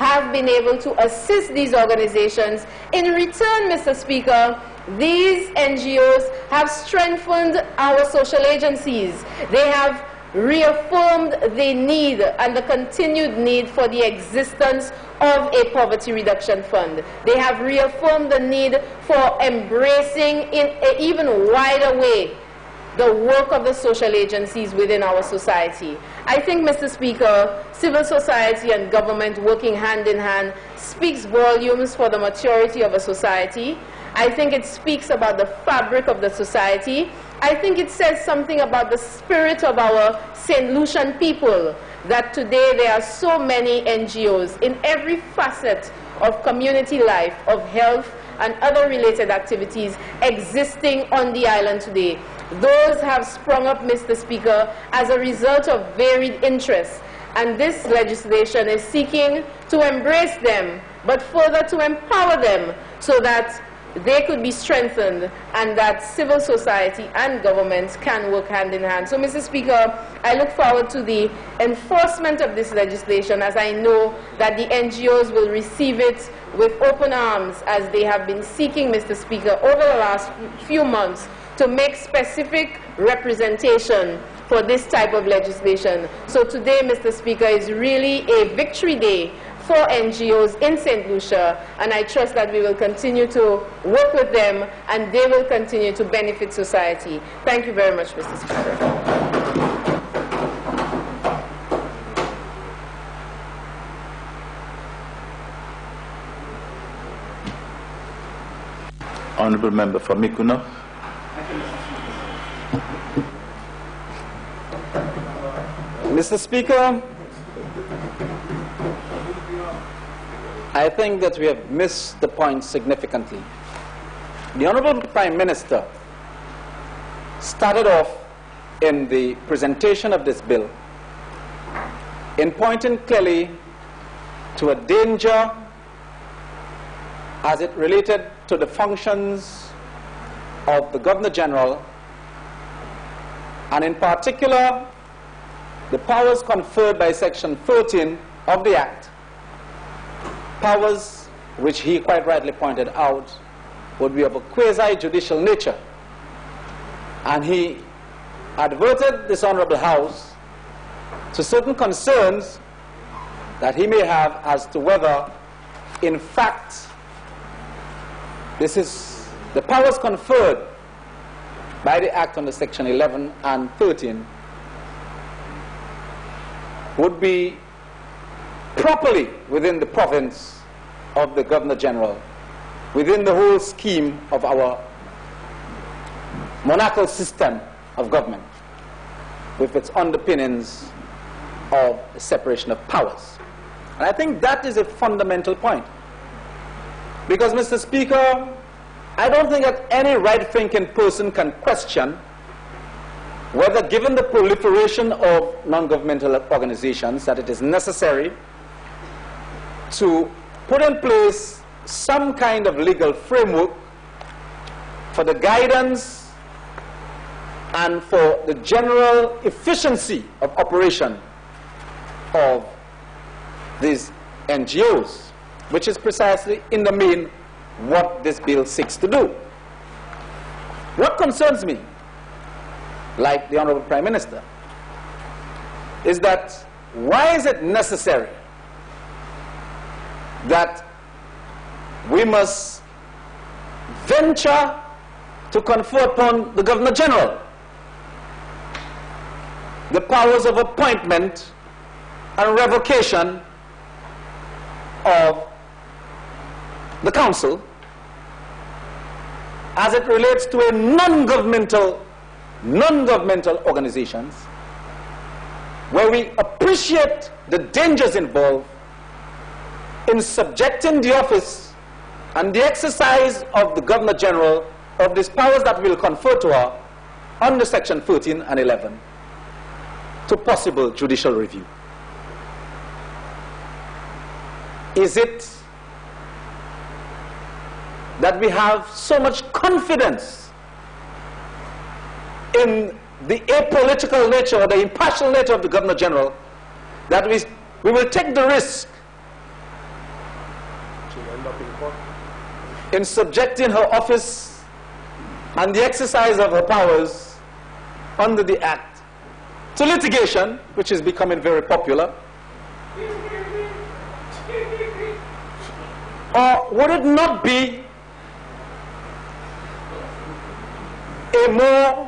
have been able to assist these organizations. In return, Mr. Speaker, these NGOs have strengthened our social agencies. They have reaffirmed the need and the continued need for the existence of a poverty reduction fund. They have reaffirmed the need for embracing in an even wider way the work of the social agencies within our society. I think, Mr. Speaker, civil society and government working hand in hand speaks volumes for the maturity of a society. I think it speaks about the fabric of the society. I think it says something about the spirit of our St. Lucian people, that today there are so many NGOs in every facet of community life, of health and other related activities existing on the island today. Those have sprung up, Mr. Speaker, as a result of varied interests. And this legislation is seeking to embrace them, but further to empower them so that they could be strengthened and that civil society and government can work hand in hand. So, Mr. Speaker, I look forward to the enforcement of this legislation, as I know that the NGOs will receive it with open arms, as they have been seeking, Mr. Speaker, over the last few months to make specific representation for this type of legislation. So today, Mr. Speaker, is really a victory day for NGOs in St. Lucia, and I trust that we will continue to work with them and they will continue to benefit society. Thank you very much, Mr. Speaker. Honourable Member for Mikuno. Mr. Speaker, I think that we have missed the point significantly. The Honourable Prime Minister started off in the presentation of this bill in pointing clearly to a danger as it related to the functions of the Governor General, and in particular the powers conferred by Section 13 of the Act, powers which he quite rightly pointed out would be of a quasi-judicial nature. And he adverted this Honourable House to certain concerns that he may have as to whether, in fact, this is the powers conferred by the Act under Section 11 and 13 would be properly within the province of the Governor General, within the whole scheme of our monarchical system of government, with its underpinnings of the separation of powers. And I think that is a fundamental point. Because, Mr. Speaker, I don't think that any right-thinking person can question whether, given the proliferation of non-governmental organizations, that it is necessary to put in place some kind of legal framework for the guidance and for the general efficiency of operation of these NGOs, which is precisely in the main what this bill seeks to do. What concerns me, like the Honourable Prime Minister, is that why is it necessary that we must venture to confer upon the Governor General the powers of appointment and revocation of the council as it relates to a non-governmental organizations, where we appreciate the dangers involved in subjecting the office and the exercise of the Governor General of these powers that we will confer to her under Section 13 and 11 to possible judicial review. Is it that we have so much confidence in the apolitical nature or the impartial nature of the Governor General that we will take the risk she'll end up in court. in subjecting her office and the exercise of her powers under the Act to litigation, which is becoming very popular? Or would it not be a more